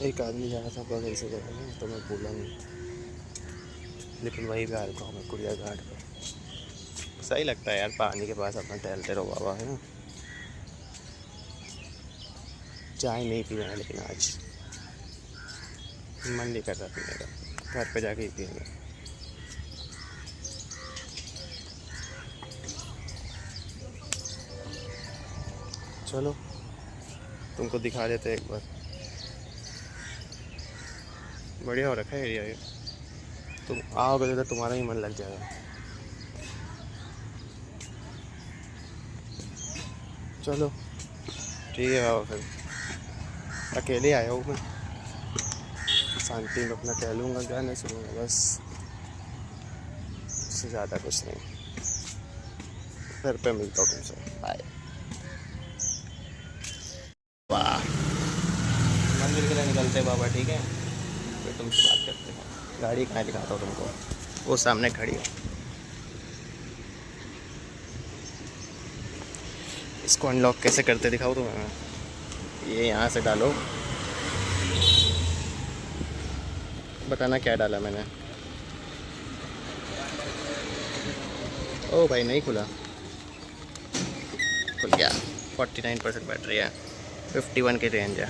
एक आदमी जा रहा था बगल से जगह में, तो मैं बोला नहीं, लेकिन वही भी हाल को हमें कुड़िया घाट पर सही लगता है यार, पानी के पास अपना टहलते रहो बाबा, है ना। चाय नहीं पी है लेकिन आज मन नहीं कर रहा पीने का, घर पे जाके ही पिएंगे। चलो तुमको दिखा देते एक बार, बढ़िया हो रखा है एरिया ये। तुम आओगे तो तुम्हारा ही मन लग जाएगा। चलो ठीक है बाबा, फिर अकेले आया हूँ मैं, शांति में अपना टहलूँगा, गाने सुनूँगा बस, उससे ज़्यादा कुछ नहीं। घर पे मिलता हूँ तुमसे, बाय। वाह, मंदिर के लिए निकलते हैं बाबा, ठीक है, फिर तुमसे बात करते हैं। गाड़ी कहाँ दिखाता हूँ तुमको, वो सामने खड़ी है। इसको अनलॉक कैसे करते दिखाओ तुम्हें, ये यहाँ से डालो, बताना क्या डाला मैंने। ओ भाई नहीं खुला, खुल गया। 49% बैटरी है, 51 की रेंज है।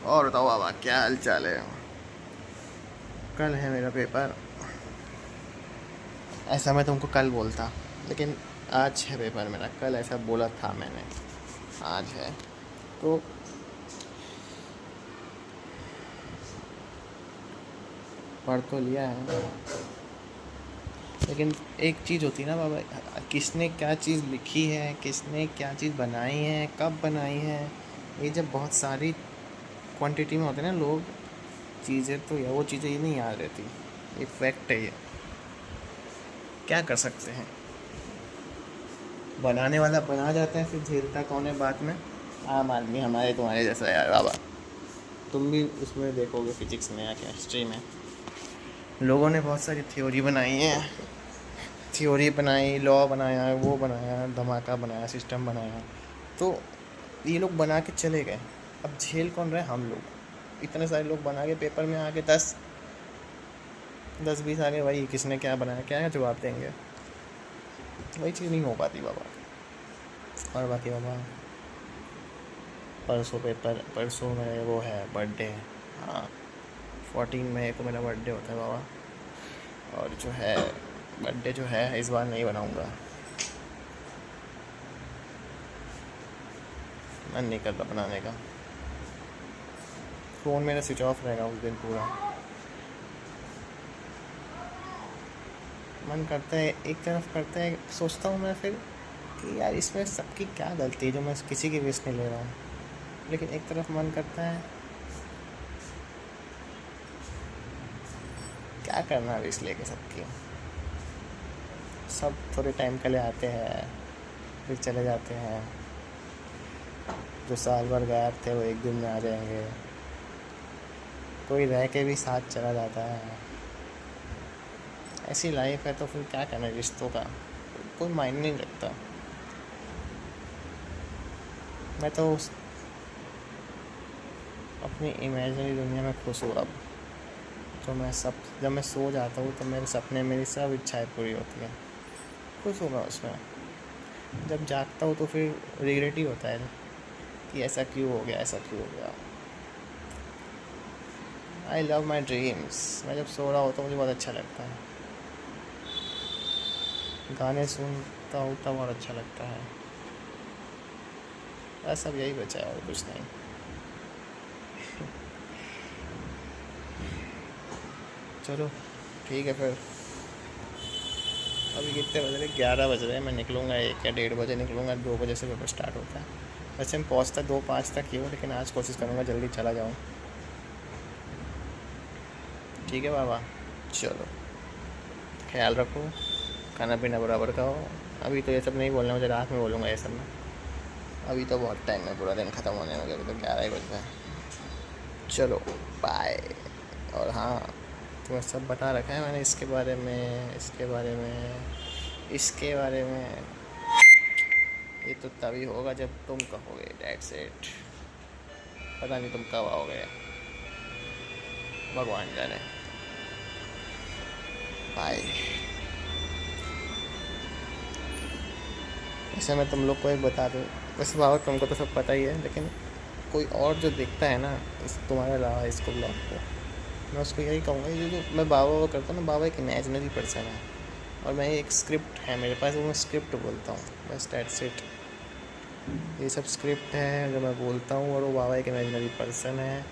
और बताओ बाबा क्या हाल चाल है। कल है मेरा पेपर, ऐसा मैं तुमको कल बोलता, लेकिन आज है पेपर मेरा, कल ऐसा बोला था मैंने, आज है। तो पढ़ तो लिया है, लेकिन एक चीज़ होती है ना बाबा, किसने क्या चीज़ लिखी है, किसने क्या चीज़ बनाई है, कब बनाई है, ये जब बहुत सारी क्वांटिटी में होते हैं ना लोग, चीज़ें, तो या वो चीज़ें ये नहीं याद रहती, ये फैक्ट है ये, क्या कर सकते हैं। बनाने वाला बना जाता है, फिर झेलता कौन है बाद में, आम आदमी हमारे तुम्हारे जैसा यार बाबा। तुम भी उसमें देखोगे फिजिक्स में या केमिस्ट्री में, लोगों ने बहुत सारी थ्योरी बनाई है, थ्योरी बनाई, लॉ बनाया, वो बनाया, धमाका बनाया, सिस्टम बनाया, तो ये लोग बना के चले गए, अब झेल कौन रहे, हम लोग। इतने सारे लोग बना के पेपर में आके 10-20 आगे, वही किसने क्या बनाया, क्या जवाब देंगे, वही चीज़ नहीं हो पाती बाबा। और बाकी बाबा, परसों मेरे वो है बर्थडे, हाँ 14 मई को मेरा बर्थडे होता है बाबा, और जो है बर्थडे जो है इस बार नहीं बनाऊँगा, मन नहीं करता बनाने का। फ़ोन मेरा स्विच ऑफ रहेगा उस दिन पूरा। मन करता है, एक तरफ करता है, सोचता हूँ मैं फिर कि यार इसमें सबकी क्या गलती है जो मैं किसी की रिस्क नहीं ले रहा हूँ, लेकिन एक तरफ मन करता है क्या करना रिस्क लेके सबकी, सब थोड़े टाइम के लिए आते हैं फिर चले जाते हैं, जो साल भर गायब थे वो एक दिन में आ जाएंगे, कोई रह के भी साथ चला जाता है, ऐसी लाइफ है, तो फिर क्या करना रिश्तों का, कोई मायने नहीं रखता। मैं तो अपनी इमेजिनरी दुनिया में खुश हूँ अब, तो मैं सब, जब मैं सो जाता हूँ तो मेरे सपने, मेरी सब इच्छाएं पूरी होती हैं, खुश हूँ मैं उसमें। जब जागता हूँ तो फिर रिग्रेट ही होता है कि ऐसा क्यों हो गया, ऐसा क्यों हो गया। आई लव माई ड्रीम्स, मैं जब सो रहा होता हूँ मुझे बहुत अच्छा लगता है, गाने सुनता हूँ तब बहुत अच्छा लगता है, बस अब यही बचा है और कुछ नहीं। चलो ठीक है फिर, अभी कितने बज रहे, 11 बज रहे हैं, मैं निकलूँगा 1 या 1:30 बजे निकलूँगा, 2 बजे से पेपर स्टार्ट होता है, वैसे मैं पहुँचता 2:05 तक ही हूँ, लेकिन आज कोशिश करूँगा जल्दी चला जाऊँ। ठीक है बाबा, चलो ख्याल रखो, खाना पीना बराबर का हो। अभी तो ये सब नहीं बोलना, मुझे रात में बोलूँगा ये सब में, अभी तो बहुत टाइम है, पूरा दिन ख़त्म होने में, अभी तो 11 ही बज रहे हैं। चलो बाय। और हाँ, तुम्हें सब बता रखा है मैंने, इसके बारे में, इसके बारे में, इसके बारे में, ये तो तभी होगा जब तुम कहोगे, डेट्स इट। पता नहीं तुम कब आओगे, भगवान जाने। बाय। ऐसे मैं तुम लोग को एक बता दूँ, वैसे बाबा तुमको तो सब पता ही है, लेकिन कोई और जो देखता है ना इस तुम्हारे अलावा इसको ब्लॉग को, मैं उसको यही कहूँगा, ये जो मैं बाबा करता हूँ ना, बाबा एक इमेजिनरी पर्सन है और मैं एक स्क्रिप्ट है मेरे पास, वो मैं स्क्रिप्ट बोलता हूँ बस, दैट्स इट। ये सब स्क्रिप्ट है जो मैं बोलता हूँ, और वो बाबा एक इमेजिनरी पर्सन है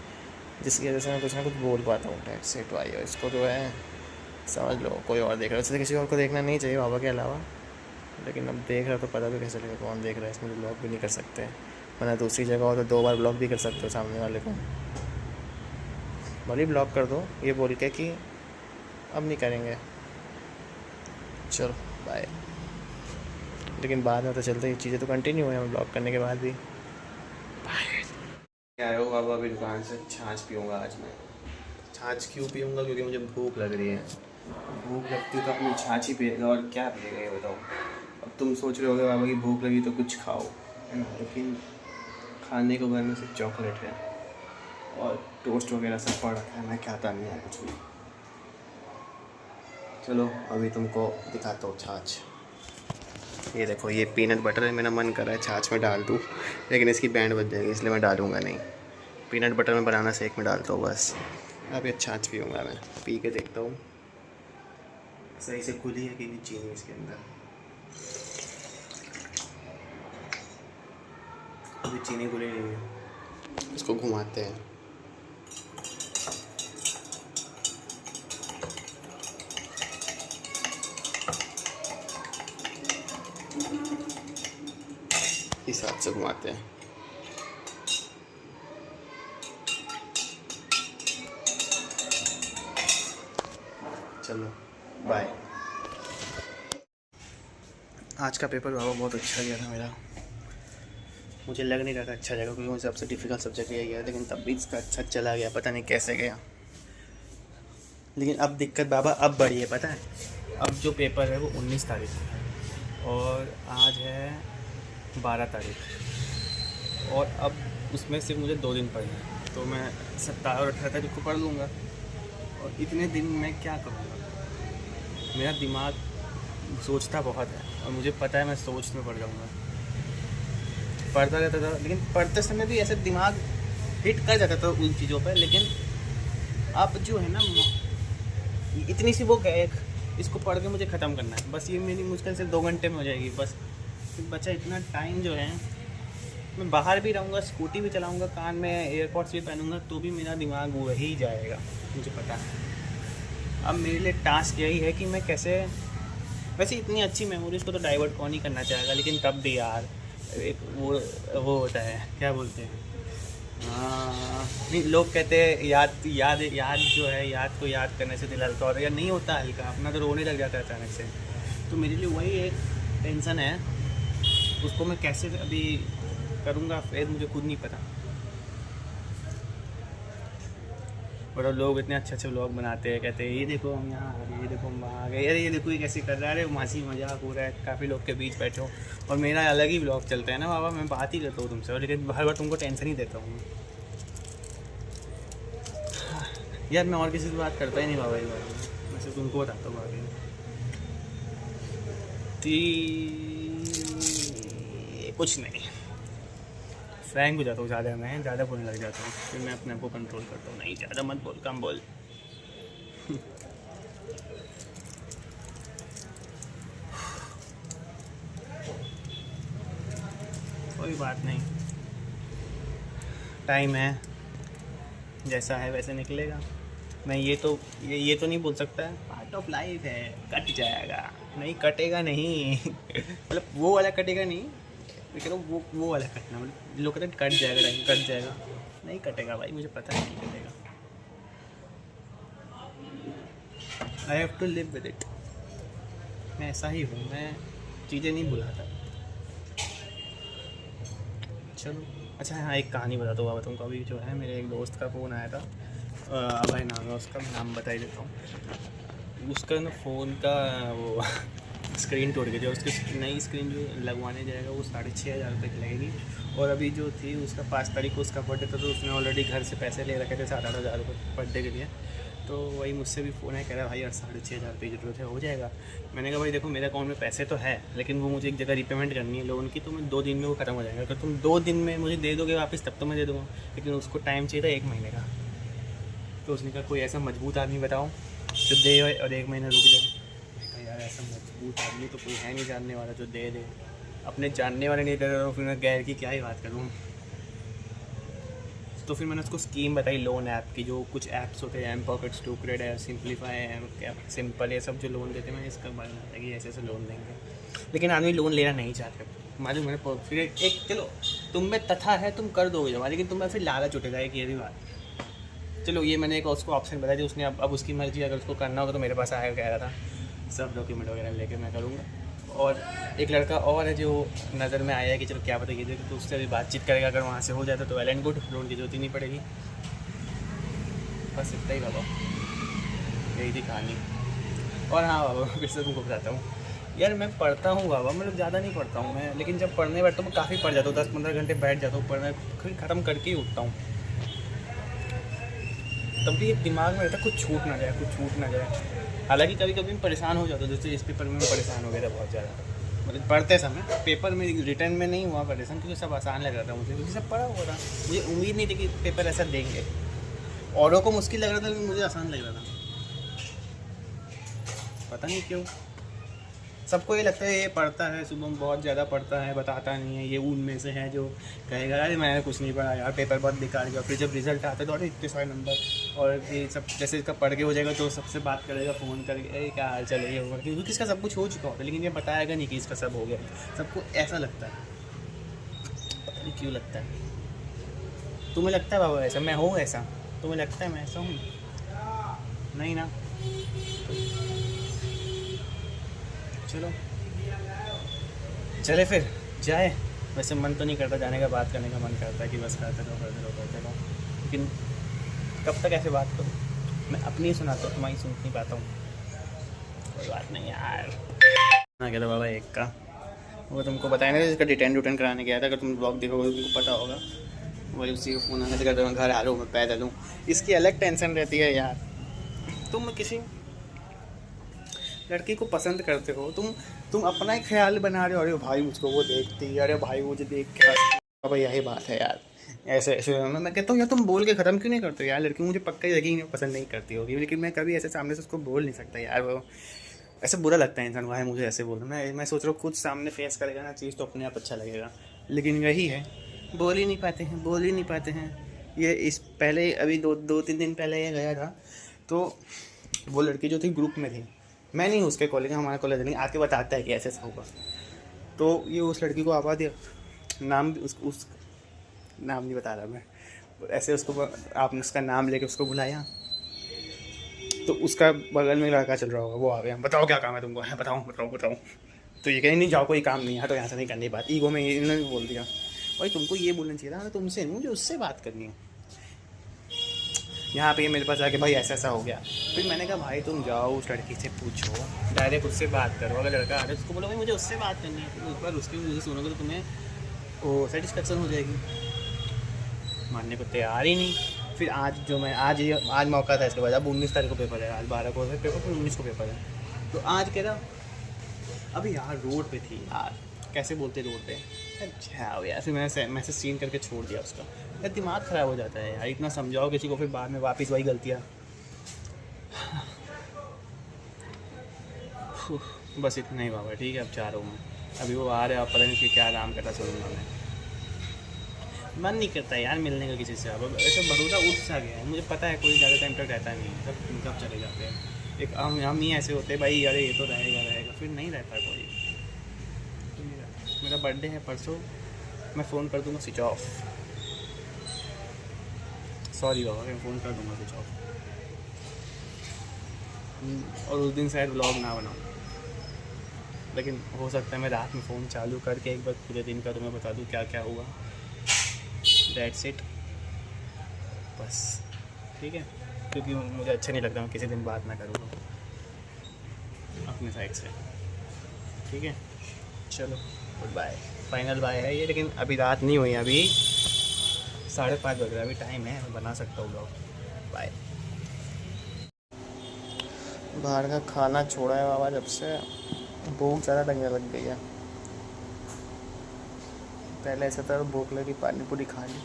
जिसकी वजह से मैं कुछ ना कुछ बोल पाता हूँ। दैट्स इट भाई, और इसको जो है समझ लो कोई और देख रहा है, वैसे किसी और को देखना नहीं चाहिए बाबा के अलावा, लेकिन अब देख रहा तो पता भी कैसे लगेगा कौन देख रहा है, इसमें ब्लॉग भी नहीं कर सकते, वरना दूसरी जगह हो तो 2 बार ब्लॉग भी कर सकते हो सामने वाले को। भले ब्लॉक कर दो ये बोल के कि अब नहीं करेंगे, चलो बाय। लेकिन बाद में तो चलते ये चीज़ें तो कंटिन्यू है ब्लॉक करने के बाद भी। बाय। आया हो बाबा, अभी दुकान से छाछ पीऊँगा आज मैं। छाछ क्यों पीऊँगा? क्योंकि मुझे भूख लग रही है। भूख लगती है तो अपनी छाछ ही पिएगा, और क्या पिएगा ये बताओ। अब तुम सोच रहे होगे बाबा की भूख लगी तो कुछ खाओ, है ना, लेकिन खाने को घर में सिर्फ चॉकलेट है और टोस्ट वगैरह सब पड़ रखा है, मैं खाता नहीं है कुछ भी। चलो अभी तुमको दिखाता हूँ छाछ। ये देखो, ये पीनट बटर है, मेरा मन कर रहा है छाछ में डाल दूँ, लेकिन इसकी बैंड बज जाएगी इसलिए मैं डालूँगा नहीं। पीनट बटर में बनाना शेक में डालता हूँ बस। अब ये छाछ पीऊँगा मैं, पी के देखता हूँ सही से खुली है कि नहीं चीनी इसके अंदर। अभी चीनी खुली नहीं है, इसको घुमाते हैं। इस हाथ से घुमाते हैं। चलो बाय। आज का पेपर बाबा बहुत अच्छा गया था मेरा, मुझे लग नहीं रहा था अच्छा जाएगा क्योंकि मुझे सबसे डिफ़िकल्ट सब्जेक्ट यही गया, लेकिन तब भी इसका अच्छा चला गया, पता नहीं कैसे गया। लेकिन अब दिक्कत बाबा अब बढ़ी है, पता है, अब जो पेपर है वो 19 तारीख को है और आज है 12 तारीख, और अब उसमें सिर्फ मुझे 2 दिन पढ़ना है, तो मैं 17 और 18 तारीख को पढ़ लूँगा। और इतने दिन मैं क्या करूँगा? मेरा दिमाग सोचता बहुत है और मुझे पता है मैं सोच में पड़ जाऊँगा। पढ़ता रहता था, लेकिन पढ़ते समय भी ऐसे दिमाग हिट कर जाता था उन चीज़ों पर, लेकिन अब जो है ना इतनी सी वो है, इसको पढ़ के मुझे ख़त्म करना है बस, ये मेरी मुश्किल से 2 घंटे में हो जाएगी बस। फिर बचा इतना टाइम जो है, मैं बाहर भी रहूँगा, स्कूटी भी चलाऊँगा, कान में एयरपॉड्स भी पहनूँगा, तो भी मेरा दिमाग वही जाएगा, मुझे पता है। अब मेरे लिए टास्क यही है कि मैं कैसे, वैसे इतनी अच्छी मेमोरीज़ को तो डाइवर्ट कौन ही करना चाहेगा, लेकिन तब भी यार एक वो होता है, क्या बोलते हैं, नहीं लोग कहते हैं याद जो है, याद को याद करने से दिल हल्का होता है, या नहीं होता हल्का, अपना तो रोने लग जाता है अचानक से। तो मेरे लिए वही एक टेंशन है, उसको मैं कैसे अभी करूँगा फिर मुझे खुद नहीं पता। और लोग इतने अच्छे अच्छे व्लॉग बनाते हैं, कहते हैं ये देखो हम यहाँ आ गए, ये देखो हम वहाँ आ गए, अरे ये देखो ये कैसे कर रहा है, अरे मासी मजाक हो रहा है, काफ़ी लोग के बीच बैठे हो, और मेरा अलग ही व्लॉग चलता है ना बाबा, मैं बात ही करता हूँ तुमसे, लेकिन हर बार तुमको टेंशन ही देता हूँ यार। मैं और किसी से बात करता ही नहीं बाबा इस बारे में, मैं सिर्फ तुमको बताता हूँ बाकी। कुछ नहीं, फ्रैंक हो जाता हूँ ज़्यादा, मैं ज़्यादा बोलने लग जाता हूँ, फिर मैं अपने आप को कंट्रोल करता हूँ, नहीं ज़्यादा मत बोल, कम बोल। कोई बात नहीं, टाइम है, जैसा है वैसे निकलेगा। मैं ये तो नहीं बोल सकता, पार्ट ऑफ लाइफ है, कट जाएगा, नहीं कटेगा नहीं मतलब वो वाला कटेगा नहीं, लेकिन वो वाला कटना, मतलब लोग कहते हैं कट जाएगा, टाइम कट जाएगा, नहीं कटेगा भाई, मुझे पता है नहीं कटेगा। I have to live with it, मैं ऐसा ही हूँ, मैं चीज़ें नहीं भुलाता। चलो अच्छा हाँ, एक कहानी बताता हूँ बाबा तुमको। अभी जो है मेरे एक दोस्त का फ़ोन आया था, अभय नाम है उसका, मैं नाम बता ही देता हूँ। उसका ना फ़ोन का वो स्क्रीन टूट गई थी, उसकी नई स्क्रीन जो लगवाने जाएगा वो 6,500 रुपये की लगेगी, और अभी जो थी उसका 5 तारीख को उसका बर्थडे था, तो उसने ऑलरेडी घर से पैसे ले रखे थे 7-8 हज़ार रुपये बर्थडे के लिए। तो वही मुझसे भी फ़ोन है, कह रहा है भाई यार 6,500 रुपये की ज़रूरत है, हो जाएगा। मैंने कहा भाई देखो मेरे अकाउंट में पैसे तो है, लेकिन वो मुझे एक जगह रीपेमेंट करनी है लोन की, तो मैं 2 दिन में वो ख़त्म हो जाएगा। अगर तुम 2 दिन में मुझे दे दोगे वापस तब तो मैं दे दूँगा, लेकिन उसको टाइम चाहिए था 1 महीने का। तो उसने कहा कोई ऐसा मजबूत आदमी बताओ जो दे और 1 महीना रुक जाए। मैं कहा यार ऐसा मजबूत आदमी तो कोई है नहीं जानने वाला जो दे दे। अपने जानने वाले नहीं दे रहे, तो फिर मैं गैर की क्या ही बात करूँ। तो फिर मैंने उसको स्कीम बताई लोन ऐप की, जो कुछ ऐप्स होते हैं, एम पॉकेट्स, टू क्रेड है, सिंपलीफाई है, सिंपल, ये सब जो लोन देते हैं, मैंने इसका बारे में बताया कि ऐसे ऐसे लोन देंगे। लेकिन आदमी लोन लेना नहीं चाहते, मालूम है। फिर एक चलो तुम में तथा है, तुम कर दोगे जमा, लेकिन तुम्हें फिर लालच उठेगा एक ये भी बात। चलो ये मैंने एक उसको ऑप्शन बताया थी, उसने अब उसकी मर्ज़ी, अगर उसको करना होगा तो मेरे पास आएगा, कह रहा था सब डॉक्यूमेंट वगैरह लेके मैं करूँगा। और एक लड़का और है जो नज़र में आया है कि चलो क्या पता ये तो उससे अभी बातचीत करेगा, अगर वहाँ से हो जाता तो वेल एंड गुड, लोन की जरूरत ही नहीं पड़ेगी। बस इतना ही बाबा, यही थी कहानी। और हाँ बाबा, फिर से तुमको बताता हूँ यार, मैं पढ़ता हूँ बाबा, मतलब ज़्यादा नहीं पढ़ता हूँ मैं, लेकिन जब पढ़ने बैठता हूँ मैं काफ़ी पढ़ जाता हूँ, 10-15 घंटे बैठ जाता हूँ पढ़ने, फिर ख़त्म करके ही उठता हूँ। तब भी एक दिमाग में रहता है कुछ छूट ना जाए, कुछ छूट ना जाए। हालांकि कभी कभी मैं परेशान हो जाता हूँ, जैसे इस पेपर में मैं परेशान हो गया था बहुत ज़्यादा, मतलब पढ़ते समय। पेपर में रिटर्न में नहीं हुआ परेशान, क्योंकि सब आसान लग रहा था मुझे, क्योंकि सब पढ़ा हुआ था। मुझे उम्मीद नहीं थी कि पेपर ऐसा देंगे, औरों को मुश्किल लग रहा था लेकिन मुझे आसान लग रहा था, पता नहीं क्यों। सबको ये लगता है ये पढ़ता है, सुबह बहुत ज़्यादा पढ़ता है, बताता नहीं है, ये उनमें से है जो कहेगा अरे मैंने कुछ नहीं पढ़ा यार, पेपर बहुत बेकार गया। फिर जब रिजल्ट आता है तो अरे इतने सारे नंबर, और ये सब जैसे इसका पढ़ के हो जाएगा तो सबसे बात करेगा फ़ोन करके, अरे क्या हाल चल ये होगा, क्योंकि इसका सब कुछ हो चुका होता है, लेकिन ये बताएगा नहीं कि इसका सब हो गया। सबको ऐसा लगता है, पता नहीं क्यों लगता है। तुम्हें लगता है बाबा ऐसा मैं हूँ, ऐसा तुम्हें लगता है मैं ऐसा हूँ? नहीं ना। चलो चले फिर जाए। वैसे मन तो नहीं करता जाने का, बात करने का मन करता है कि बस करते रहो, लेकिन कब तक ऐसे बात करूँ। मैं अपनी ही सुनाता हूँ, तुम्हारी सुन नहीं पाता हूँ, कोई बात नहीं यार। ना क्या था बाबा एक का, वो तुमको बताया ना जिसका डिटेन कराने गया था, अगर तुम ब्लॉग देखोगे तुमको पता होगा। वही उसी को फ़ोन आने से कहता मैं घर आ रहा हूँ, मैं पैदल हूँ। इसकी अलग टेंशन रहती है यार। तुम किसी लड़की को पसंद करते हो, तुम अपना ही ख्याल बना रहे हो, अरे भाई मुझको वो देखती है, अरे भाई मुझे देख के हंसती है। भाई यही बात है यार, ऐसे ऐसे मैं कहता हूँ यार तुम बोल के ख़त्म क्यों नहीं करते हो यार। लड़की मुझे पक्का ही लगी पसंद नहीं करती होगी, लेकिन मैं कभी ऐसे सामने से उसको बोल नहीं सकता यार। वो ऐसे बुरा लगता है इंसान, भाई मुझे ऐसे बोलना। मैं सोच रहा हूँ खुद सामने फेस करेगा ना चीज़ तो अपने आप अच्छा लगेगा, लेकिन यही है बोल ही नहीं पाते हैं। ये इस पहले अभी 2-3 दिन पहले ये गया था, तो वो लड़की जो थी ग्रुप में थी, मैं नहीं उसके कॉलेज, हमारा कॉलेज नहीं, आके बताता है कि ऐसे ऐसा होगा। तो ये उस लड़की को आवा दिया, नाम उस नाम नहीं बता रहा मैं, ऐसे उसको आपने उसका नाम लेके उसको बुलाया, तो उसका बगल में लड़का चल रहा होगा, वो आ गया, बताओ क्या काम है तुमको, है बताओ। तो ये कहीं नहीं जाओ, कोई काम नहीं है, तो यहाँ से नहीं करनी बात। ईगो में इन्होंने भी बोल दिया भाई तुमको ये बोलना चाहिए था, तुमसे नहीं मुझे उससे बात करनी है। यहाँ पे मेरे पास आके भाई ऐसा ऐसा हो गया। फिर मैंने कहा भाई तुम जाओ उस लड़की से पूछो, डायरेक्ट उससे बात करो। अगर लड़का आ रहा है उसको बोलो भाई मुझे उससे बात करनी है, तो एक बार उसकी मुझे सुनोगे तो तुम्हें वो सेटिस्फेक्शन हो जाएगी। मानने को तैयार ही नहीं। फिर आज मौका था इसके बाद, अब 19 तारीख को पेपर है, आज 12 को पेपर, फिर 19 को पेपर है। तो आज कह रहा अभी यार रोड पे थी यार, कैसे बोलते रोड पे, अच्छा यार। फिर मैंने मैसेज सीन करके छोड़ दिया उसका। यार दिमाग ख़राब हो जाता है यार, इतना समझाओ किसी को, फिर बाद में वापस वही गलतियाँ। बस इतना ही बाबा, ठीक है अब जा रहा हूँ मैं। अभी वो आ रहे हैं, पता नहीं कि क्या आराम करता सुनूंगा मैं। मन नहीं करता यार मिलने का किसी से, अब ऐसा भरोसा उठ सा गया है। मुझे पता है कोई ज़्यादा टाइम तक रहता नहीं है, सब चले जाते हैं। एक हम ही ऐसे होते हैं भाई, अरे ये तो रहेगा, फिर नहीं रहता कोई। तो मेरा बर्थडे है परसों, मैं फ़ोन कर दूँगा स्विच ऑफ। सॉरी बाबा, मैं फ़ोन कर दूँगा स्विच ऑफ। और उस दिन शायद व्लॉग ना बनाऊँ, लेकिन हो सकता है मैं रात में फ़ोन चालू करके एक बार पूरे दिन का तुम्हें बता दूँ क्या क्या हुआ। दैट्स इट, बस ठीक है, क्योंकि मुझे अच्छा नहीं लगता मैं किसी दिन बात ना करूँ अपने साइड से। ठीक है चलो, गुड बाय। फाइनल बाय है ये, लेकिन अभी रात नहीं हुई, अभी 5:30 बज रहा है, अभी टाइम है, मैं बना सकता हूँ ब्लॉग। बाय। बाहर का खाना छोड़ा है बाबा जब से, भूख ज़्यादा लगने लग गई है। पहले ऐसा था भूख लगी पानी पूरी खा ली,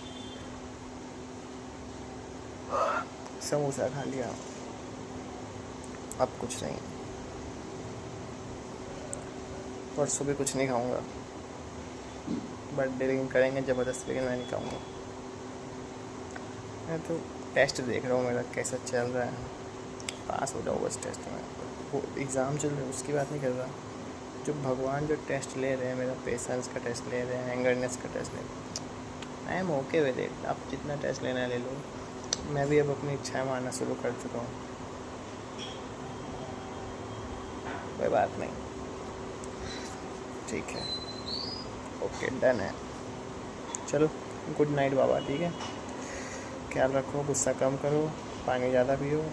समोसा खा लिया, अब कुछ नहीं। परसों भी कुछ नहीं खाऊंगा, बर्थडे लेकिन करेंगे ज़बरदस्त, लेकिन मैं नहीं खाऊंगा। मैं तो टेस्ट देख रहा हूँ मेरा कैसा चल रहा है, पास हो जाऊँ बस टेस्ट में। वो एग्ज़ाम चल रहा है उसकी बात नहीं कर रहा, जो भगवान जो टेस्ट ले रहे हैं, मेरा पेशेंस का टेस्ट ले रहे हैं, एंगरनेस का टेस्ट ले रहे हैं, I am okay with it. आप जितना टेस्ट लेना है ले लो, मैं भी अब अपनी इच्छाएं मानना शुरू कर चुका हूँ, कोई बात नहीं, ठीक है, ओके डन है। चलो गुड नाइट बाबा, ठीक है, ख्याल रखो, गुस्सा कम करो, पानी ज़्यादा पियो,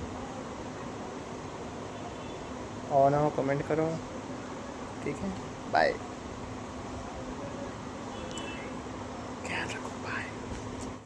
और ना हो कमेंट करो, ठीक है, बाय, ख्याल रखो।